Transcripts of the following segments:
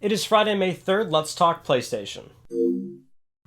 It is Friday, May 3rd. Let's talk PlayStation.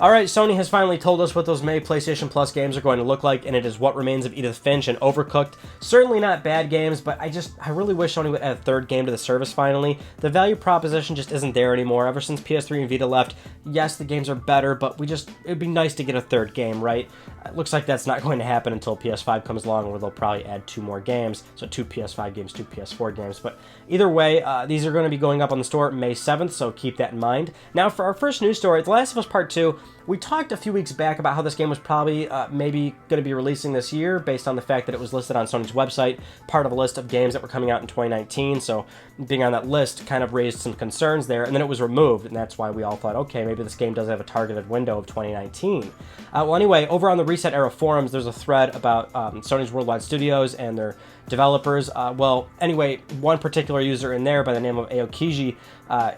Alright, Sony has finally told us what those May PlayStation Plus games are going to look like, and it is What Remains of Edith Finch and Overcooked. Certainly not bad games, but I really wish Sony would add a third game to the service finally. The value proposition just isn't there anymore. Ever since PS3 and Vita left, yes, the games are better, but it'd be nice to get a third game, right? It looks like that's not going to happen until PS5 comes along, where they'll probably add 2 more games. So 2 PS5 games, 2 PS4 games. But either way, these are going to be going up on the store May 7th, so keep that in mind. Now, for our first news story, The Last of Us Part 2, we talked a few weeks back about how this game was probably maybe going to be releasing this year based on the fact that it was listed on Sony's website, part of a list of games that were coming out in 2019, so being on that list kind of raised some concerns there, and then it was removed, and that's why we all thought, okay, maybe this game does have a targeted window of 2019. Well, anyway, over on the Reset Era forums, there's a thread about Sony's Worldwide Studios and their developers. Well, anyway, one particular user in there by the name of Aokiji,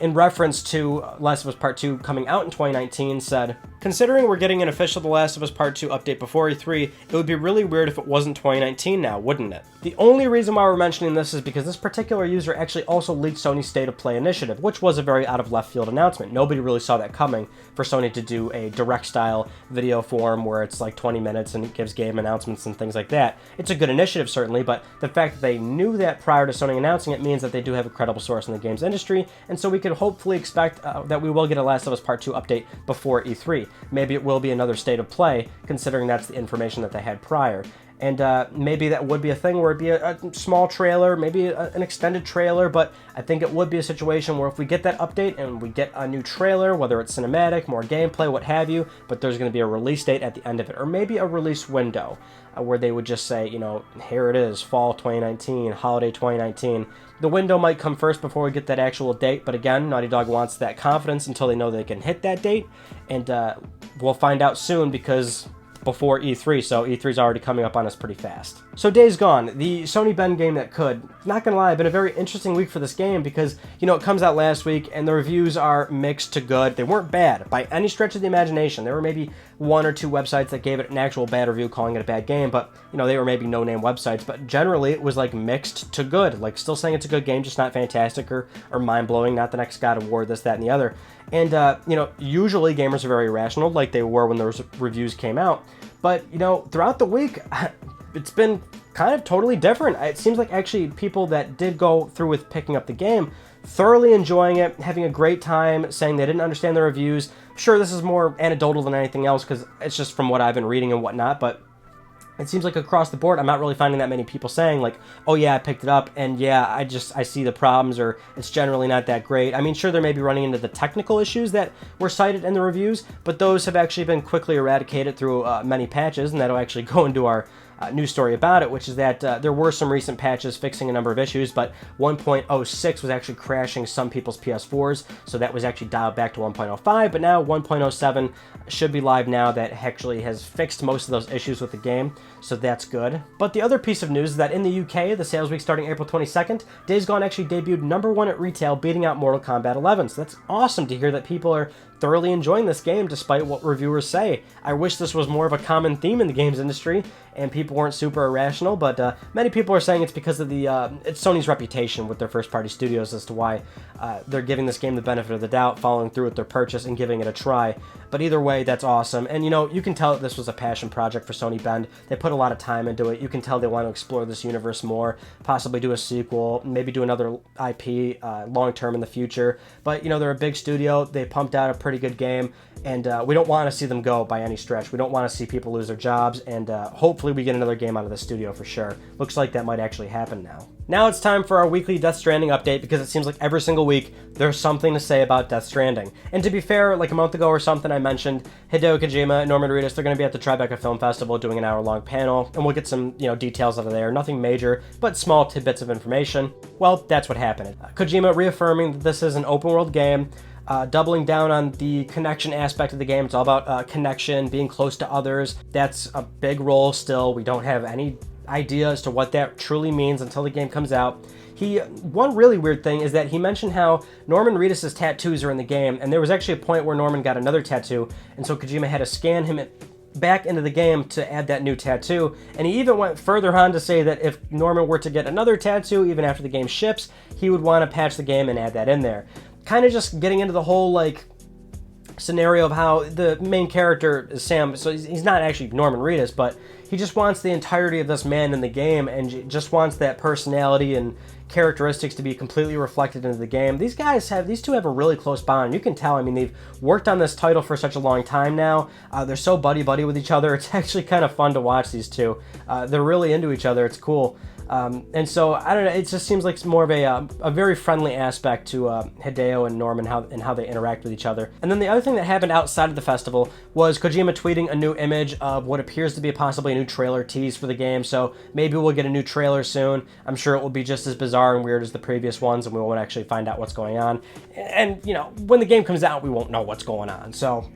in reference to Last of Us Part 2 coming out in 2019, said, "Considering we're getting an official The Last of Us Part 2 update before E3, it would be really weird if it wasn't 2019 now, wouldn't it?" The only reason why we're mentioning this is because this particular user actually also leaked Sony's State of Play initiative, which was a very out-of-left-field announcement. Nobody really saw that coming for Sony to do a direct-style video form where it's like 20 minutes and it gives game announcements and things like that. It's a good initiative, certainly, but the fact that they knew that prior to Sony announcing it means that they do have a credible source in the games industry, and so we could hopefully expect that we will get a Last of Us Part 2 update before E3. Maybe it will be another State of Play, considering that's the information that they had prior. And maybe that would be a thing where it'd be a small trailer, maybe an extended trailer, but I think it would be a situation where if we get that update and we get a new trailer, whether it's cinematic, more gameplay, what have you, but there's going to be a release date at the end of it, or maybe a release window where they would just say, you know, here it is, fall 2019, holiday 2019. The window might come first before we get that actual date, but again, Naughty Dog wants that confidence until they know they can hit that date, and we'll find out soon because before E3, so E3's already coming up on us pretty fast. So Days Gone, the Sony Ben game that could. Not gonna lie, been a very interesting week for this game because, you know, it comes out last week and the reviews are mixed to good. They weren't bad by any stretch of the imagination. There were maybe 1 or 2 websites that gave it an actual bad review calling it a bad game, but, you know, they were maybe no-name websites, but generally it was like mixed to good, like still saying it's a good game, just not fantastic or mind-blowing, not the next God of War, this, that, and the other. And, you know, usually gamers are very rational, like they were when those reviews came out. But, you know, throughout the week, it's been kind of totally different. It seems like actually people that did go through with picking up the game, thoroughly enjoying it, having a great time, saying they didn't understand the reviews. Sure, this is more anecdotal than anything else because it's just from what I've been reading and whatnot, but it seems like across the board, I'm not really finding that many people saying like, oh yeah, I picked it up, and yeah, I see the problems, or it's generally not that great. I mean, sure, they may be running into the technical issues that were cited in the reviews, but those have actually been quickly eradicated through many patches, and that'll actually go into our news story about it, which is that there were some recent patches fixing a number of issues, but 1.06 was actually crashing some people's PS4s, so that was actually dialed back to 1.05, but now 1.07 should be live now. That actually has fixed most of those issues with the game, so that's good. But the other piece of news is that in the UK, the sales week starting April 22nd, Days Gone actually debuted #1 at retail, beating out Mortal Kombat 11, so that's awesome to hear that people are thoroughly enjoying this game despite what reviewers say. I wish this was more of a common theme in the games industry and people weren't super irrational, but many people are saying it's because of it's Sony's reputation with their first-party studios as to why they're giving this game the benefit of the doubt, following through with their purchase and giving it a try. But either way, that's awesome. And, you know, you can tell that this was a passion project for Sony Bend. They put a lot of time into it. You can tell they want to explore this universe more, possibly do a sequel, maybe do another IP long-term in the future. But, you know, they're a big studio. They pumped out a pretty good game, and we don't want to see them go by any stretch. We don't want to see people lose their jobs, and hopefully we get another game out of the studio for sure. Looks like that might actually happen now. Now it's time for our weekly Death Stranding update, because it seems like every single week there's something to say about Death Stranding. And to be fair, like a month ago or something, I mentioned Hideo Kojima and Norman Reedus. They're going to be at the Tribeca Film Festival doing an hour-long panel, and we'll get some, you know, details out of there. Nothing major, but small tidbits of information. Well, that's what happened. Kojima reaffirming that this is an open-world game, doubling down on the connection aspect of the game. It's all about connection, being close to others. That's a big role still. We don't have any idea as to what that truly means until the game comes out. One really weird thing is that he mentioned how Norman Reedus' tattoos are in the game, and there was actually a point where Norman got another tattoo, and so Kojima had to scan him back into the game to add that new tattoo. And he even went further on to say that if Norman were to get another tattoo, even after the game ships, he would want to patch the game and add that in there. kind of just getting into the whole, like, scenario of how the main character is Sam, so he's not actually Norman Reedus, but he just wants the entirety of this man in the game and just wants that personality and characteristics to be completely reflected into the game. These two have a really close bond. You can tell, I mean, they've worked on this title for such a long time now. They're so buddy-buddy with each other. It's actually kind of fun to watch these two. They're really into each other. It's cool. And so, I don't know, it just seems like it's more of a very friendly aspect to Hideo and Norman and how they interact with each other. And then the other thing that happened outside of the festival was Kojima tweeting a new image of what appears to be possibly a new trailer tease for the game, so maybe we'll get a new trailer soon. I'm sure it will be just as bizarre and weird as the previous ones, and we won't actually find out what's going on. And, you know, when the game comes out, we won't know what's going on, so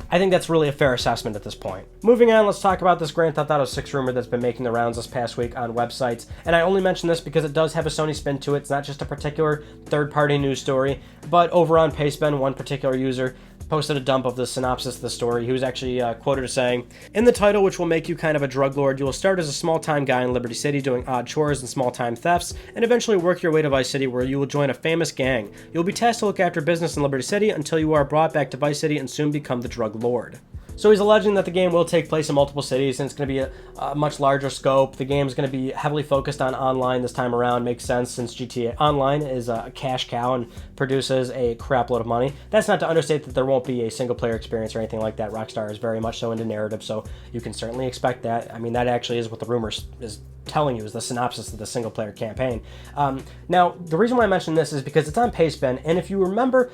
I think that's really a fair assessment at this point. Moving on, let's talk about this Grand Theft Auto 6 rumor that's been making the rounds this past week on websites. And I only mention this because it does have a Sony spin to it. It's not just a particular third-party news story. But over on Pastebin, one particular user posted a dump of the synopsis of the story. He was actually quoted as saying, "In the title, which will make you kind of a drug lord, you will start as a small-time guy in Liberty City doing odd chores and small-time thefts, and eventually work your way to Vice City where you will join a famous gang. You'll be tasked to look after business in Liberty City until you are brought back to Vice City and soon become the drug lord." So he's alleging that the game will take place in multiple cities, and it's going to be a much larger scope. The game is going to be heavily focused on online this time around. Makes sense since GTA Online is a cash cow and produces a crap load of money. That's not to understate that there won't be a single-player experience or anything like that. Rockstar is very much so into narrative, so you can certainly expect that. I mean, that actually is what the rumor is telling you, is the synopsis of the single-player campaign. Now, the reason why I mention this is because it's on Pastebin, and if you remember,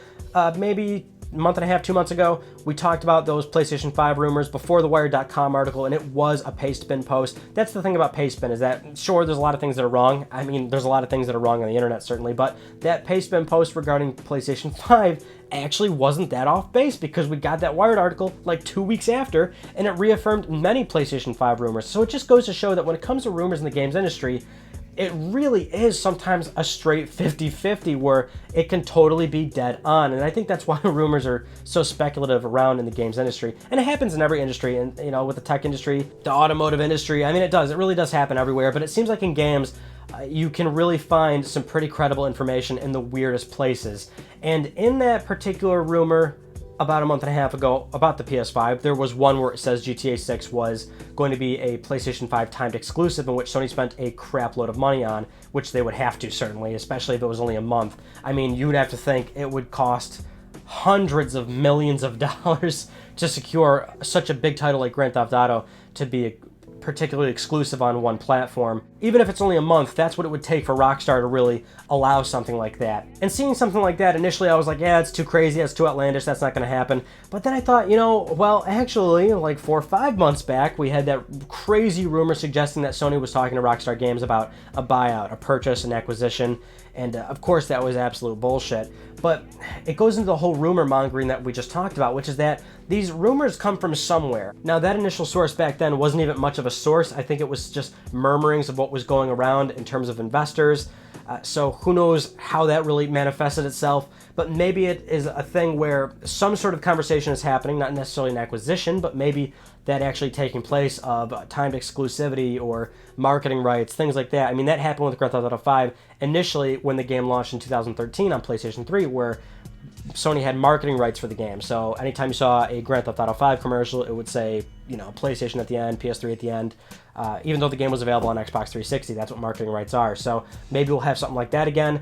maybe a month and a half, 2 months ago, we talked about those PlayStation 5 rumors before the Wired.com article, and it was a Pastebin post. That's the thing about Pastebin, is that, sure, there's a lot of things that are wrong. I mean, there's a lot of things that are wrong on the internet, certainly, but that Pastebin post regarding PlayStation 5 actually wasn't that off base, because we got that Wired article like 2 weeks after, and it reaffirmed many PlayStation 5 rumors. So it just goes to show that when it comes to rumors in the games industry, it really is sometimes a straight 50-50 where it can totally be dead on. And I think that's why rumors are so speculative around in the games industry. And it happens in every industry, and you know, with the tech industry, the automotive industry, I mean, it really does happen everywhere. But it seems like in games, you can really find some pretty credible information in the weirdest places. And in that particular rumor about a month and a half ago about the PS5, there was one where it says GTA 6 was going to be a PlayStation 5 timed exclusive, in which Sony spent a crap load of money on, which they would have to, certainly, especially if it was only a month. I mean, you would have to think it would cost hundreds of millions of dollars to secure such a big title like Grand Theft Auto to be particularly exclusive on one platform. Even if it's only a month, that's what it would take for Rockstar to really allow something like that. And seeing something like that, initially I was like, yeah, it's too crazy, it's too outlandish, that's not going to happen. But then I thought, you know, well, actually, like 4 or 5 months back, we had that crazy rumor suggesting that Sony was talking to Rockstar Games about a buyout, a purchase, an acquisition, and of course that was absolute bullshit. But it goes into the whole rumor mongering that we just talked about, which is that these rumors come from somewhere. Now, that initial source back then wasn't even much of a source. I think it was just murmurings of what was going around in terms of investors. So who knows how that really manifested itself, but maybe it is a thing where some sort of conversation is happening, not necessarily an acquisition, but maybe that actually taking place of timed exclusivity or marketing rights, things like that. I mean, that happened with Grand Theft Auto 5 initially when the game launched in 2013 on PlayStation 3, where Sony had marketing rights for the game. So anytime you saw a Grand Theft Auto 5 commercial, it would say, you know, PlayStation at the end, PS3 at the end. Even though the game was available on Xbox 360, that's what marketing rights are. So maybe we'll have something like that again.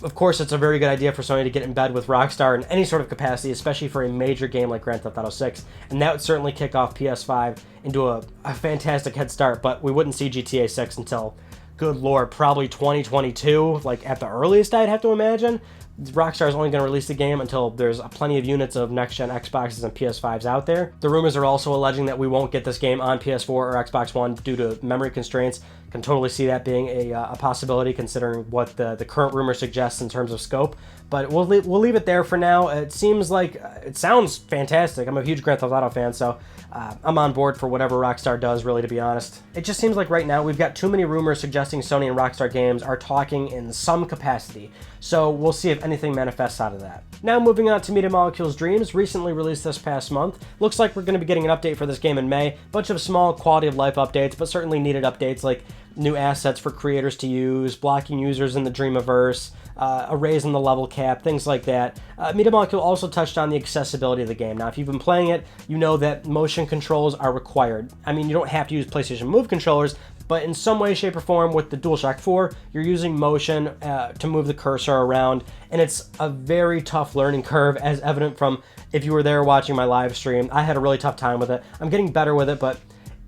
Of course, it's a very good idea for Sony to get in bed with Rockstar in any sort of capacity, especially for a major game like Grand Theft Auto 6. And that would certainly kick off PS5 into a fantastic head start, but we wouldn't see GTA 6 until, good lord, probably 2022, like at the earliest, I'd have to imagine. Rockstar is only going to release the game until there's plenty of units of next-gen Xboxes and PS5s out there. The rumors are also alleging that we won't get this game on PS4 or Xbox One due to memory constraints. Can totally see that being a possibility, considering what the current rumor suggests in terms of scope. But we'll leave it there for now. It seems like, it sounds fantastic. I'm a huge Grand Theft Auto fan, so I'm on board for whatever Rockstar does, really, to be honest. It just seems like right now we've got too many rumors suggesting Sony and Rockstar Games are talking in some capacity. So we'll see if anything manifests out of that. Now moving on to Media Molecule's Dreams, recently released this past month. Looks like we're going to be getting an update for this game in May. Bunch of small quality of life updates, but certainly needed updates like new assets for creators to use, blocking users in the Dreamiverse, a raise in the level cap, things like that. Media Molecule also touched on the accessibility of the game. Now, if you've been playing it, you know that motion controls are required. I mean, you don't have to use PlayStation Move controllers, but in some way, shape, or form with the DualShock 4, you're using motion to move the cursor around, and it's a very tough learning curve, as evident from if you were there watching my live stream. I had a really tough time with it. I'm getting better with it, but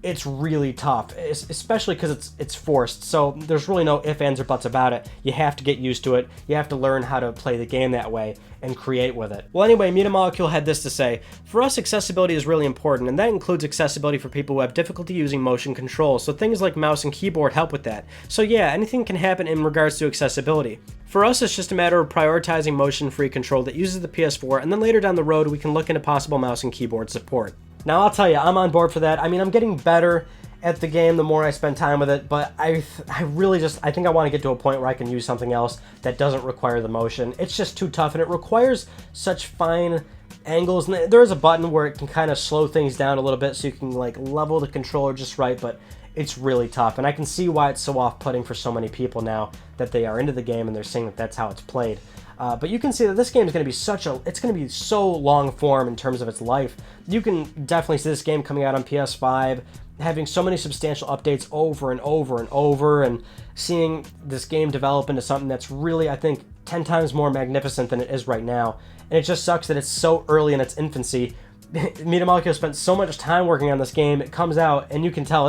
it's really tough, especially because it's forced. So there's really no ifs, ands, or buts about it. You have to get used to it. You have to learn how to play the game that way and create with it. Well, anyway, Media Molecule had this to say: for us, accessibility is really important, and that includes accessibility for people who have difficulty using motion controls. So things like mouse and keyboard help with that. So yeah, anything can happen in regards to accessibility. For us, it's just a matter of prioritizing motion-free control that uses the PS4, and then later down the road, we can look into possible mouse and keyboard support. Now, I'll tell you, I'm on board for that. I mean, I'm getting better at the game the more I spend time with it, but I think I want to get to a point where I can use something else that doesn't require the motion. It's just too tough, and it requires such fine angles. And there is a button where it can kind of slow things down a little bit so you can like level the controller just right, but it's really tough. And I can see why it's so off-putting for so many people now that they are into the game and they're saying that that's how it's played. But you can see that this game is going to be it's going to be so long form in terms of its life. You can definitely see this game coming out on PS5, having so many substantial updates over and over and over, and seeing this game develop into something that's really, I think, 10 times more magnificent than it is right now. And it just sucks that it's so early in its infancy. Media Molecule spent so much time working on this game. It comes out, and you can tell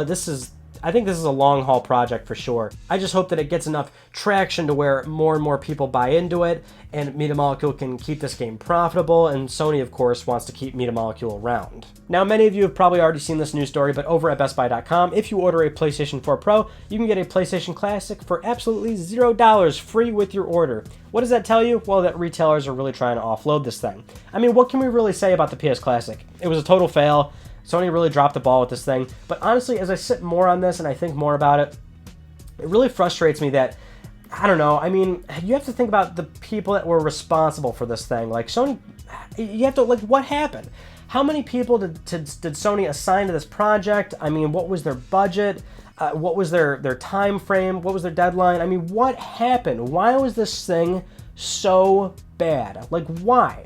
I think this is a long haul project for sure. I just hope that it gets enough traction to where more and more people buy into it, and Media Molecule can keep this game profitable, and Sony, of course, wants to keep Media Molecule around. Now, many of you have probably already seen this news story, but over at BestBuy.com, if you order a PlayStation 4 Pro, you can get a PlayStation Classic for absolutely $0 free with your order. What does that tell you? Well, that retailers are really trying to offload this thing. I mean, what can we really say about the PS Classic? It was a total fail. Sony really dropped the ball with this thing. But honestly, as I sit more on this and I think more about it, it really frustrates me that, I don't know, I mean, you have to think about the people that were responsible for this thing. Like, Sony, you have to, like, what happened? How many people did Sony assign to this project? I mean, what was their budget? What was their time frame? What was their deadline? I mean, what happened? Why was this thing so bad? Like, why?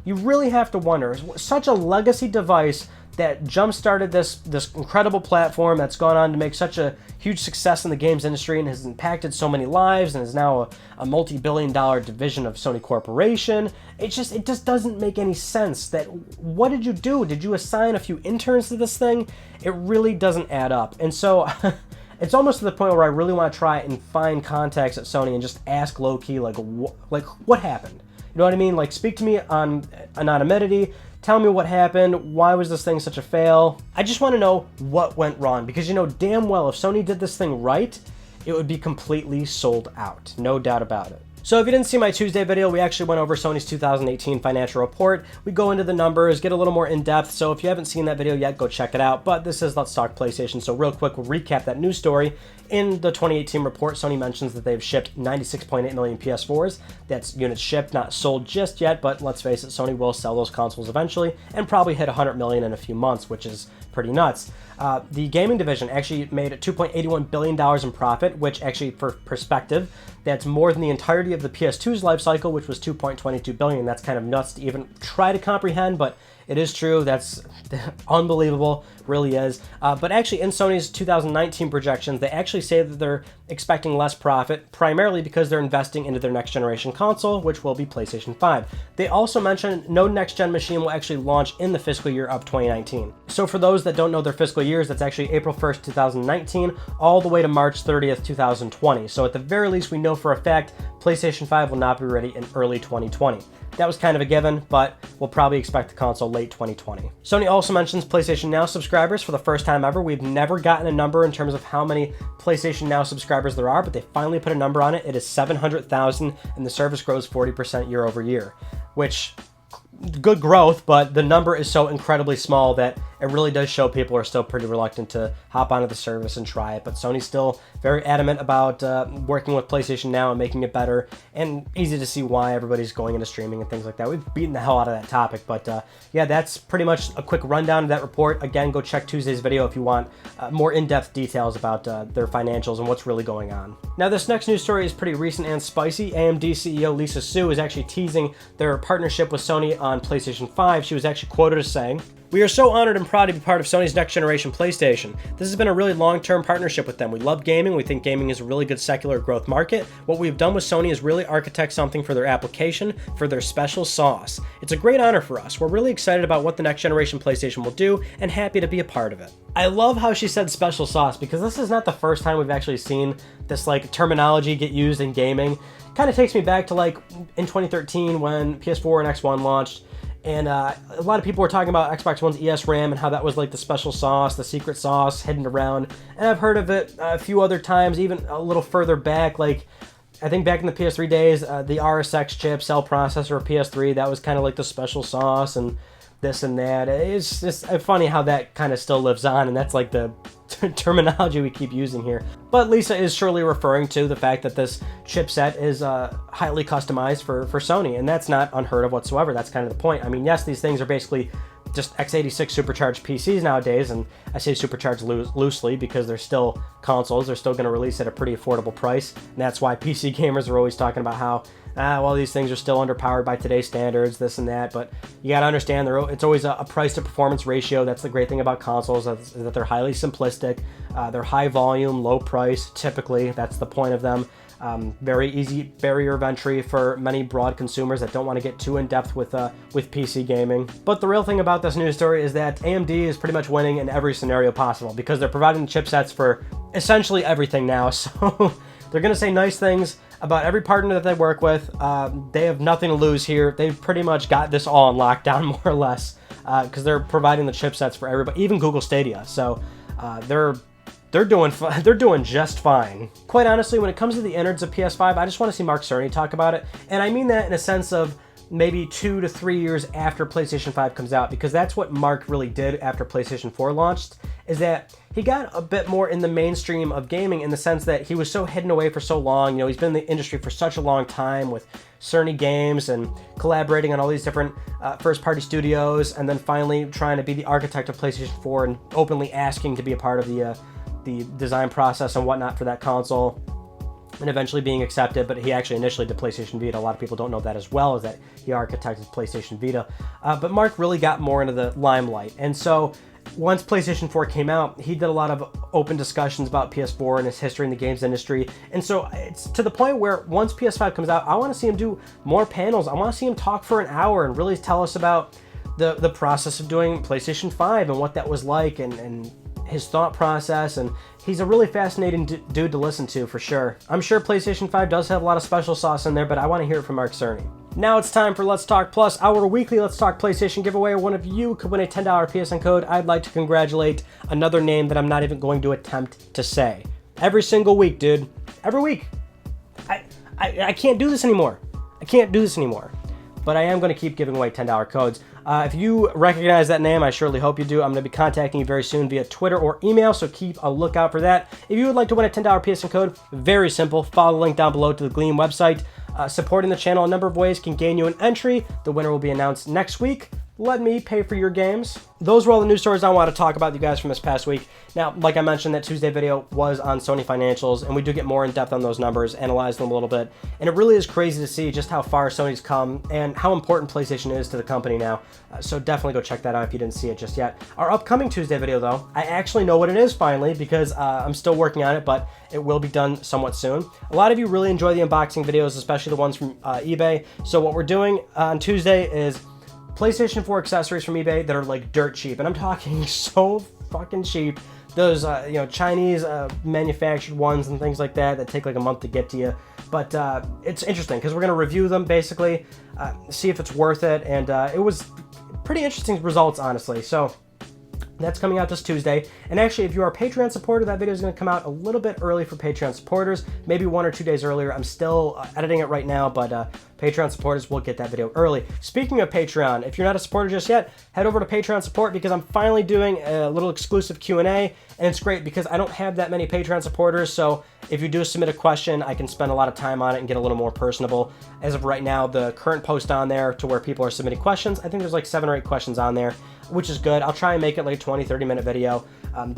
You really have to wonder. Such a legacy device that jump-started this incredible platform that's gone on to make such a huge success in the games industry and has impacted so many lives and is now a multi-billion-dollar division of Sony Corporation. It just doesn't make any sense. That what did you do? Did you assign a few interns to this thing? It really doesn't add up. And so it's almost to the point where I really want to try and find contacts at Sony and just ask low-key, like what happened? You know what I mean? Like, speak to me on anonymity. Tell me what happened. Why was this thing such a fail? I just want to know what went wrong, because you know damn well if Sony did this thing right, it would be completely sold out. No doubt about it. So if you didn't see my Tuesday video, we actually went over Sony's 2018 financial report. We go into the numbers, get a little more in-depth, so if you haven't seen that video yet, go check it out. But this is Let's Talk PlayStation, so real quick, we'll recap that news story. In the 2018 report, Sony mentions that they've shipped 96.8 million PS4s. That's units shipped, not sold just yet, but let's face it, Sony will sell those consoles eventually and probably hit 100 million in a few months, which is pretty nuts. The gaming division actually made $2.81 billion in profit, which actually, for perspective, that's more than the entirety of the PS2's life cycle, which was $2.22 billion. That's kind of nuts to even try to comprehend, but it is true. That's unbelievable, really is. But actually, in Sony's 2019 projections, they actually say that they're expecting less profit, primarily because they're investing into their next generation console, which will be PlayStation 5. They also mentioned no next-gen machine will actually launch in the fiscal year of 2019. So for those that don't know their fiscal years, that's actually April 1st, 2019, all the way to March 30th, 2020. So at the very least, we know for a fact PlayStation 5 will not be ready in early 2020. That was kind of a given, but we'll probably expect the console late 2020. Sony also mentions PlayStation Now subscribers for the first time ever. We've never gotten a number in terms of how many PlayStation Now subscribers there are, but they finally put a number on it. It is 700,000, and the service grows 40% year over year, which good growth, but the number is so incredibly small that it really does show people are still pretty reluctant to hop onto the service and try it. But Sony's still very adamant about working with PlayStation Now and making it better, and easy to see why everybody's going into streaming and things like that. We've beaten the hell out of that topic, but yeah, that's pretty much a quick rundown of that report. Again, go check Tuesday's video if you want more in-depth details about their financials and what's really going on. Now, this next news story is pretty recent and spicy. AMD CEO Lisa Su is actually teasing their partnership with Sony on PlayStation 5. She was actually quoted as saying, "We are so honored and proud to be part of Sony's next generation PlayStation. This has been a really long-term partnership with them. We love gaming. We think gaming is a really good secular growth market. What we've done with Sony is really architect something for their application, for their special sauce. It's a great honor for us. We're really excited about what the next generation PlayStation will do and happy to be a part of it." I love how she said special sauce, because this is not the first time we've actually seen this like terminology get used in gaming. Kind of takes me back to like in 2013 when PS4 and X1 launched. And a lot of people were talking about Xbox One's ESRAM and how that was like the special sauce, the secret sauce hidden around. And I've heard of it a few other times, even a little further back. Like, I think back in the PS3 days, the RSX chip, cell processor of PS3, that was kind of like the special sauce and this and that. It's just funny how that kind of still lives on, and that's like the terminology we keep using here. But Lisa is surely referring to the fact that this chipset is highly customized for Sony, and that's not unheard of whatsoever. That's kind of the point. I mean, yes, these things are basically just x86 supercharged PCs nowadays, and I say supercharged loosely because they're still consoles. They're still going to release at a pretty affordable price, and that's why PC gamers are always talking about how well, these things are still underpowered by today's standards, this and that. But you got to understand, it's always a price to performance ratio. That's the great thing about consoles, is that they're highly simplistic. They're high volume, low price, typically. That's the point of them. Very easy barrier of entry for many broad consumers that don't want to get too in depth with PC gaming. But the real thing about this news story is that AMD is pretty much winning in every scenario possible, because they're providing the chipsets for essentially everything now. So they're going to say nice things about every partner that they work with. They have nothing to lose here. They've pretty much got this all on lockdown, more or less, because they're providing the chipsets for everybody, even Google Stadia. So they're doing just fine. Quite honestly, when it comes to the innards of PS5, I just want to see Mark Cerny talk about it, and I mean that in a sense of maybe 2 to 3 years after PlayStation 5 comes out, because that's what Mark really did after PlayStation 4 launched, is that he got a bit more in the mainstream of gaming, in the sense that he was so hidden away for so long. You know, he's been in the industry for such a long time with Cerny Games and collaborating on all these different first-party studios, and then finally trying to be the architect of PlayStation 4 and openly asking to be a part of the design process and whatnot for that console, and eventually being accepted. But he actually initially did PlayStation Vita. A lot of people don't know that as well, is that he architected PlayStation Vita. But Mark really got more into the limelight. And so once PlayStation 4 came out, he did a lot of open discussions about PS4 and its history in the games industry. And so it's to the point where once PS5 comes out, I want to see him do more panels. I want to see him talk for an hour and really tell us about the process of doing PlayStation 5 and what that was like, and his thought process. And he's a really fascinating dude to listen to, for sure. I'm sure PlayStation 5 does have a lot of special sauce in there, but I want to hear it from Mark Cerny. Now it's time for Let's Talk Plus, our weekly Let's Talk PlayStation giveaway, where one of you could win a $10 PSN code. I'd like to congratulate another name that I'm not even going to attempt to say. Every single week, dude. Every week. I can't do this anymore. I can't do this anymore. But I am going to keep giving away $10 codes. If you recognize that name, I surely hope you do. I'm going to be contacting you very soon via Twitter or email, so keep a lookout for that. If you would like to win a $10 PSN code, very simple. Follow the link down below to the Gleam website. Supporting the channel a number of ways can gain you an entry. The winner will be announced next week. Let me pay for your games. Those were all the news stories I wanted to talk about with you guys from this past week. Now, like I mentioned, that Tuesday video was on Sony financials, and we do get more in depth on those numbers, analyze them a little bit. And it really is crazy to see just how far Sony's come and how important PlayStation is to the company now. So definitely go check that out if you didn't see it just yet. Our upcoming Tuesday video, though, I actually know what it is finally, because I'm still working on it, but it will be done somewhat soon. A lot of you really enjoy the unboxing videos, especially the ones from eBay. So what we're doing on Tuesday is PlayStation 4 accessories from eBay that are like dirt cheap, and I'm talking so fucking cheap. Those Chinese manufactured ones and things like that take like a month to get to you. But it's interesting because we're gonna review them basically, see if it's worth it, and it was pretty interesting results, honestly. So That's coming out this Tuesday. And actually, if you are a Patreon supporter, that video is going to come out a little bit early for Patreon supporters, maybe 1 or 2 days earlier. I'm still editing it right now, but Patreon supporters will get that video early. Speaking of Patreon, if you're not a supporter just yet, head over to Patreon support because I'm finally doing a little exclusive Q&A, and it's great because I don't have that many Patreon supporters, so if you do submit a question, I can spend a lot of time on it and get a little more personable. As of right now, the current post on there to where people are submitting questions, I think there's like 7 or 8 questions on there, which is good. I'll try and make it like a 20-30 minute video,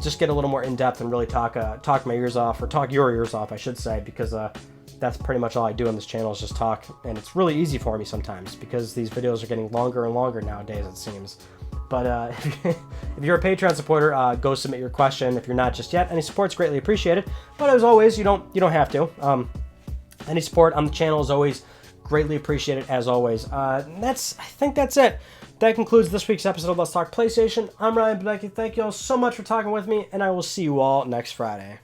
just get a little more in-depth and really talk my ears off, or talk your ears off, I should say, because that's pretty much all I do on this channel is just talk, and it's really easy for me sometimes because these videos are getting longer and longer nowadays, it seems. But if you're a Patreon supporter, go submit your question. If you're not just yet, any support's greatly appreciated. But as always, you don't have to. Any support on the channel is always greatly appreciated, as always. I think that's it. That concludes this week's episode of Let's Talk PlayStation. I'm Ryan Becker. Thank you all so much for talking with me, and I will see you all next Friday.